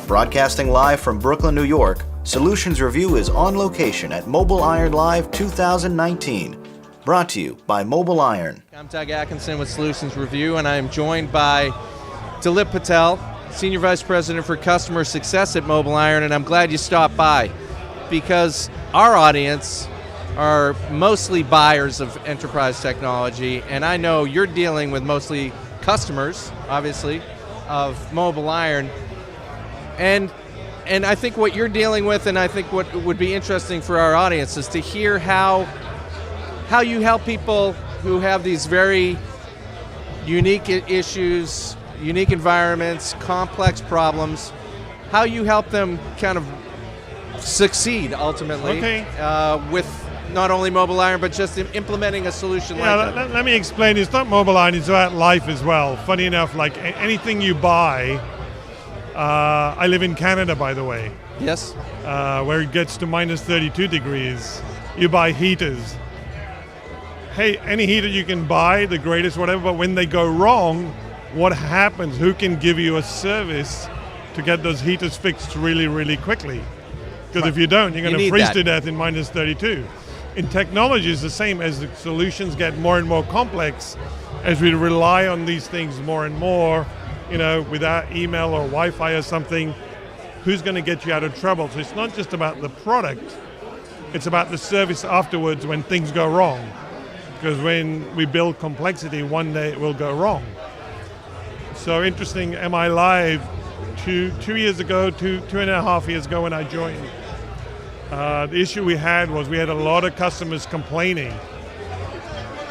Broadcasting live from Brooklyn, New York, Solutions Review is on location at MobileIron Live 2019. Brought to you by MobileIron. I'm Doug Atkinson with Solutions Review, and I am joined by Dilip Patel, Senior Vice President for Customer Success at MobileIron, and I'm glad you stopped by because our audience are mostly buyers of enterprise technology, and I know you're dealing with mostly customers, obviously, of MobileIron. And I think what you're dealing with, and I think what would be interesting for our audience, is to hear how you help people who have these very unique issues, unique environments, complex problems, how you help them kind of succeed ultimately with not only MobileIron, but just implementing a solution like that. Let me explain. It's not MobileIron, it's about life as well. Funny enough, like anything you buy, I live in Canada, by the way. Yes. Where it gets to minus 32 degrees. You buy heaters. Hey, any heater you can buy, the greatest, whatever, but when they go wrong, what happens? Who can give you a service to get those heaters fixed really, really quickly? Because if you don't, you're going to freeze to death in minus 32. In technology, it's the same. As the solutions get more and more complex, as we rely on these things more and more, without email or Wi-Fi or something, who's going to get you out of trouble? So it's not just about the product, it's about the service afterwards when things go wrong. Because when we build complexity, one day it will go wrong. So interesting, MI Live, two years ago, two and a half years ago when I joined, the issue we had was we had a lot of customers complaining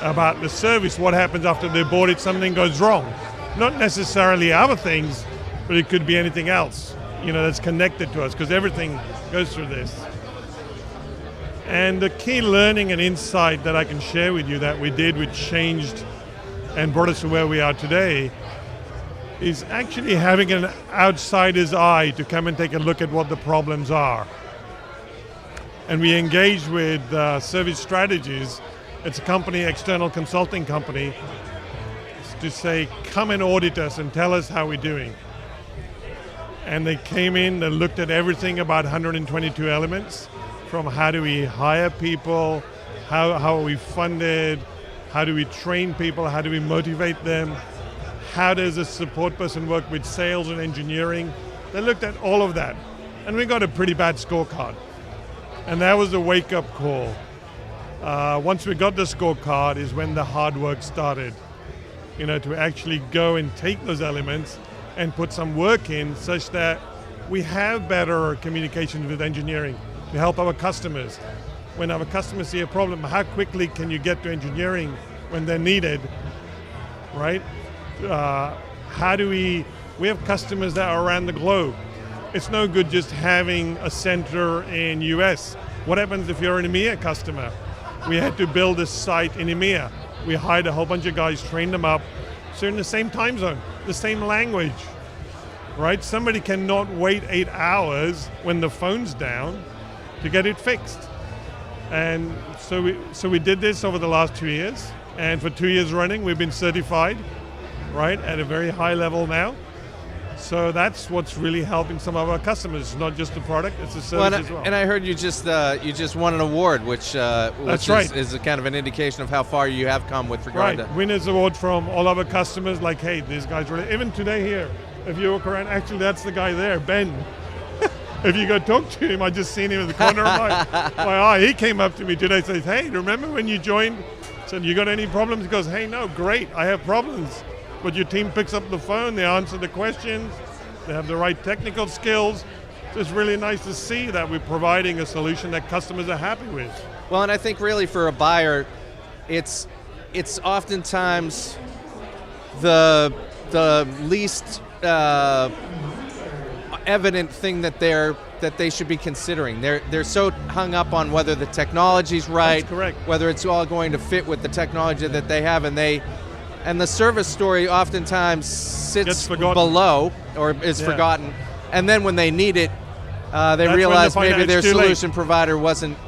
about the service, what happens after they bought it, something goes wrong. Not necessarily other things, but it could be anything else, that's connected to us, because everything goes through this. And the key learning and insight that I can share with you that we did, which changed and brought us to where we are today, is actually having an outsider's eye to come and take a look at what the problems are. And we engaged with Service Strategies. It's a company, external consulting company, to say, come and audit us and tell us how we're doing. And they came in, they looked at everything about 122 elements, from how do we hire people, how are we funded, how do we train people, how do we motivate them, how does a support person work with sales and engineering. They looked at all of that, and we got a pretty bad scorecard. And that was a wake-up call. Once we got the scorecard is when the hard work started, to actually go and take those elements and put some work in such that we have better communication with engineering to help our customers. When our customers see a problem, how quickly can you get to engineering when they're needed, right? We have customers that are around the globe. It's no good just having a center in US. What happens if you're an EMEA customer? We had to build a site in EMEA. We hired a whole bunch of guys, trained them up, so in the same time zone, the same language, right? Somebody cannot wait 8 hours when the phone's down to get it fixed. And so we did this over the last 2 years, and for 2 years running, we've been certified, right, at a very high level now. So that's what's really helping some of our customers. It's not just the product, it's the service as well. And I heard you just won an award, which is a kind of an indication of how far you have come with regard to... Winners award from all of our customers, like, hey, these guys really... Even today here, if you walk around, actually that's the guy there, Ben. If you go talk to him, I just seen him in the corner of my eye. He came up to me today and says, hey, remember when you joined? I said, you got any problems? He goes, hey, no, great, I have problems. But your team picks up the phone, they answer the questions, they have the right technical skills. So it's really nice to see that we're providing a solution that customers are happy with. Well, and I think really for a buyer, it's oftentimes the least evident thing that they should be considering. They're so hung up on whether the technology's right, that's correct, whether it's all going to fit with the technology that they have, and the service story oftentimes sits below or is forgotten, and then when they need it, they realize maybe their solution provider wasn't.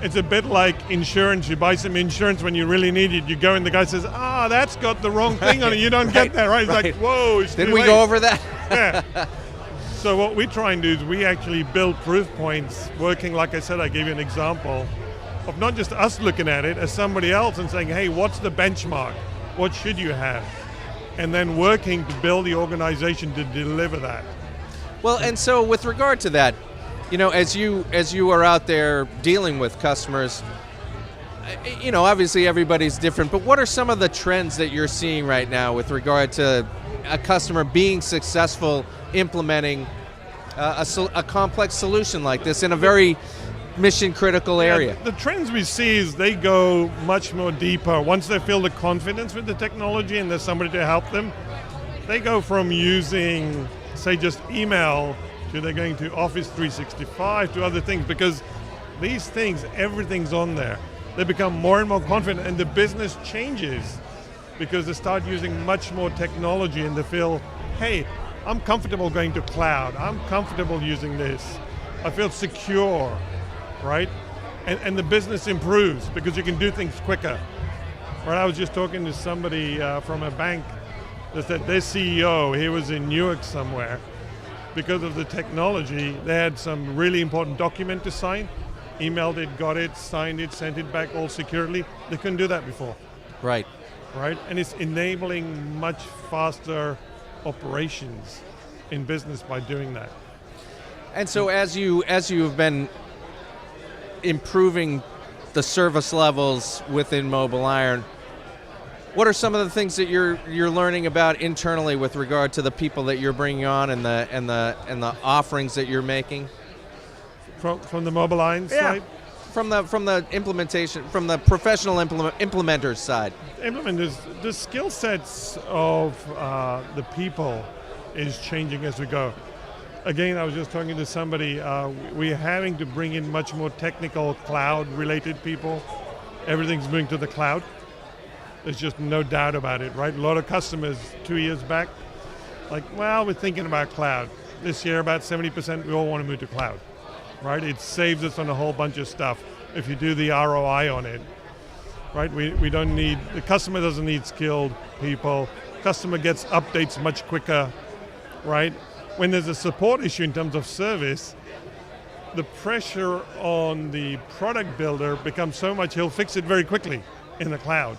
It's a bit like insurance. You buy some insurance when you really need it. You go and the guy says, that's got the wrong thing on it. You don't get that, right? It's like, whoa, it's Didn't we go over that? Yeah. So what we try and do is we actually build proof points working, like I said, I gave you an example of not just us looking at it as somebody else and saying, hey, what's the benchmark? What should you have? And then working to build the organization to deliver that. Well, and so with regard to that, as you are out there dealing with customers, obviously everybody's different, but what are some of the trends that you're seeing right now with regard to a customer being successful implementing a complex solution like this in a very mission-critical area? The trends we see is they go much more deeper. Once they feel the confidence with the technology and there's somebody to help them, they go from using, say, just email to they're going to Office 365 to other things, because these things, everything's on there. They become more and more confident, and the business changes because they start using much more technology and they feel, hey, I'm comfortable going to cloud. I'm comfortable using this. I feel secure, right? And the business improves because you can do things quicker. Right? I was just talking to somebody from a bank that said their CEO, he was in Newark somewhere, because of the technology, they had some really important document to sign, emailed it, got it, signed it, sent it back all securely. They couldn't do that before. Right. Right? And it's enabling much faster operations in business by doing that. And so as you have been improving the service levels within MobileIron, what are some of the things that you're learning about internally with regard to the people that you're bringing on and the offerings that you're making? From the MobileIron side? From the implementation, from the professional implementers side. Implementers, the skill sets of the people is changing as we go. Again, I was just talking to somebody, we're having to bring in much more technical cloud-related people. Everything's moving to the cloud. There's just no doubt about it, right? A lot of customers 2 years back, like, well, we're thinking about cloud. This year, about 70%, we all want to move to cloud, right? It saves us on a whole bunch of stuff if you do the ROI on it, right? We don't need, the customer doesn't need skilled people. Customer gets updates much quicker, right? When there's a support issue in terms of service, the pressure on the product builder becomes so much, he'll fix it very quickly in the cloud.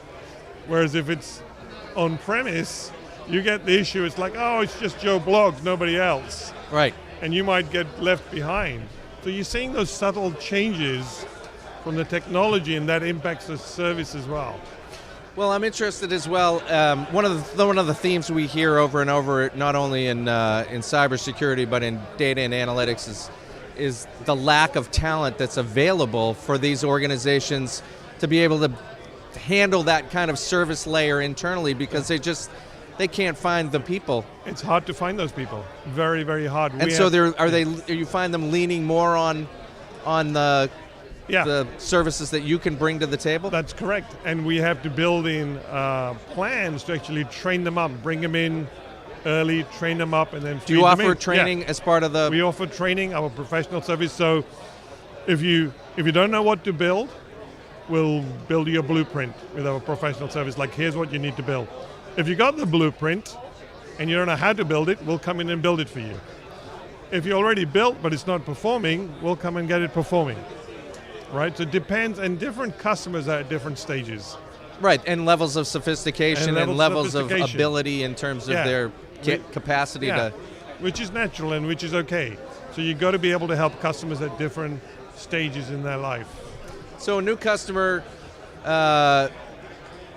Whereas if it's on-premise, you get the issue, it's like, oh, it's just Joe Bloggs, nobody else. Right. And you might get left behind. So you're seeing those subtle changes from the technology, and that impacts the service as well. Well, I'm interested as well. One of the themes we hear over and over, not only in cybersecurity but in data and analytics, is the lack of talent that's available for these organizations to be able to handle that kind of service layer internally, because they can't find the people. It's hard to find those people. Very, very hard. And so you find them leaning more on the services that you can bring to the table? That's correct. And we have to build in plans to actually train them up, bring them in early, train them up, and then feed them in. Do you offer training as part of the... We offer training, our professional service. So if you don't know what to build, we'll build you a blueprint with our professional service. Like, here's what you need to build. If you got the blueprint and you don't know how to build it, we'll come in and build it for you. If you already built but it's not performing, we'll come and get it performing. Right? So it depends, and different customers are at different stages. Right, and levels of sophistication and levels of ability in terms of their capacity to... Which is natural and which is okay. So you've got to be able to help customers at different stages in their life. So a new customer, I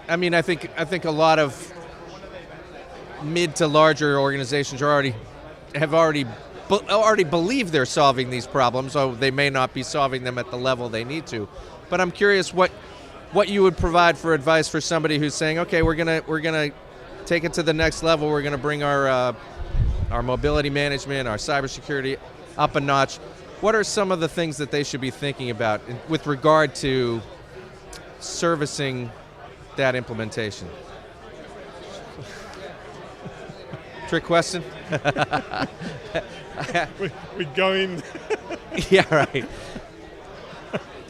think a lot of mid to larger organizations have already believe they're solving these problems, so they may not be solving them at the level they need to. But I'm curious what you would provide for advice for somebody who's saying, okay, we're gonna take it to the next level. We're gonna bring our mobility management, our cybersecurity up a notch. What are some of the things that they should be thinking about with regard to servicing that implementation? Trick question? We're going... Yeah, right.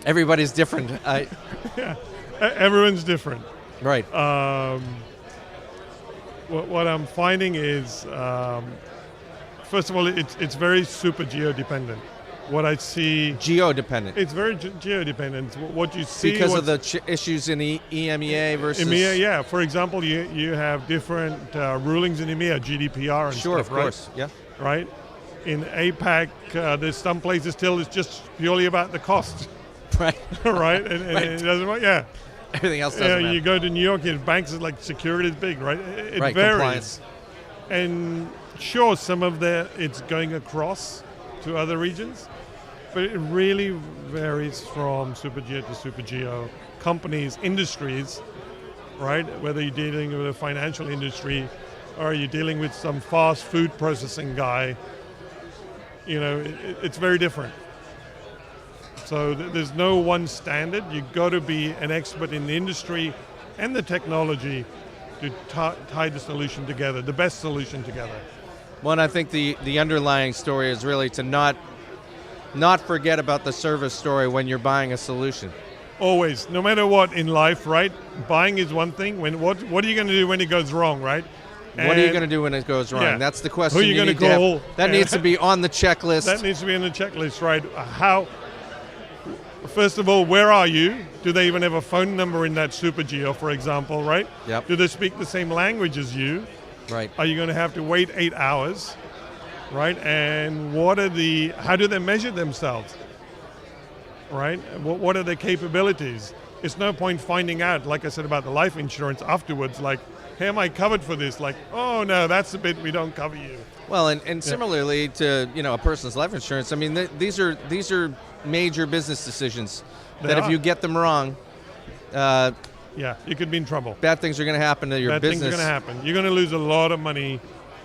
Everybody's different. Yeah, everyone's different. Right. What I'm finding is first of all, it's very super geo-dependent. What I see, Geo-dependent. it's very geo-dependent. What you see Because of the issues in EMEA versus... EMEA, yeah. For example, you have different rulings in EMEA, GDPR and Sure, stuff, of course, yeah. right? In APAC, there's some places still it's just purely about the cost, Right. right? And it doesn't, yeah. Everything else doesn't matter. You go to New York, and banks is like security is big, right? It Right, varies. compliance. And sure, some of it's going across to other regions, but it really varies from super geo to super geo. Companies, industries, right? Whether you're dealing with a financial industry or you're dealing with some fast food processing guy, it's very different. So there's no one standard. You've got to be an expert in the industry and the technology to tie the solution together, the best solution together. Well, and I think the underlying story is really to not forget about the service story when you're buying a solution. Always, no matter what in life, right? Buying is one thing. What are you going to do when it goes wrong, right? What are you going to do when it goes wrong? Yeah. That's the question. Who are you going to call? That needs to be on the checklist. That needs to be on the checklist, right? First of all, where are you? Do they even have a phone number in that super geo, for example, right? Yep. Do they speak the same language as you? Right. Are you going to have to wait 8 hours, right? And how do they measure themselves, right? What are their capabilities? It's no point finding out, like I said about the life insurance afterwards, like, hey, am I covered for this? Like, oh no, that's the bit we don't cover you. Well, and similarly to a person's life insurance, I mean, these are major business decisions that if you get them wrong, you could be in trouble. bad things are going to happen to your Bad business. things are going to happen. You're going to lose a lot of money,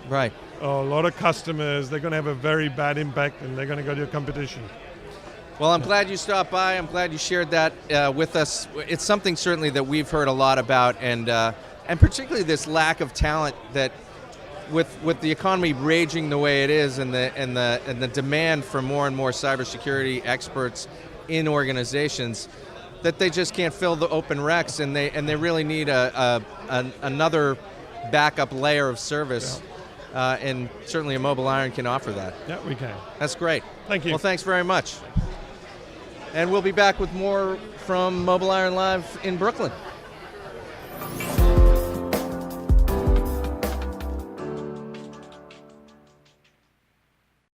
Right. a lot of customers. They're going to have a very bad impact, and they're going to go to your competition. Well, I'm glad you stopped by. I'm glad you shared that with us. It's something certainly that we've heard a lot about, and particularly this lack of talent that, with the economy raging the way it is, and the demand for more and more cybersecurity experts in organizations, that they just can't fill the open recs, and they really need another backup layer of service, and certainly a MobileIron can offer that. Yeah, we can. That's great. Thank you. Well, thanks very much. And we'll be back with more from MobileIron Live in Brooklyn.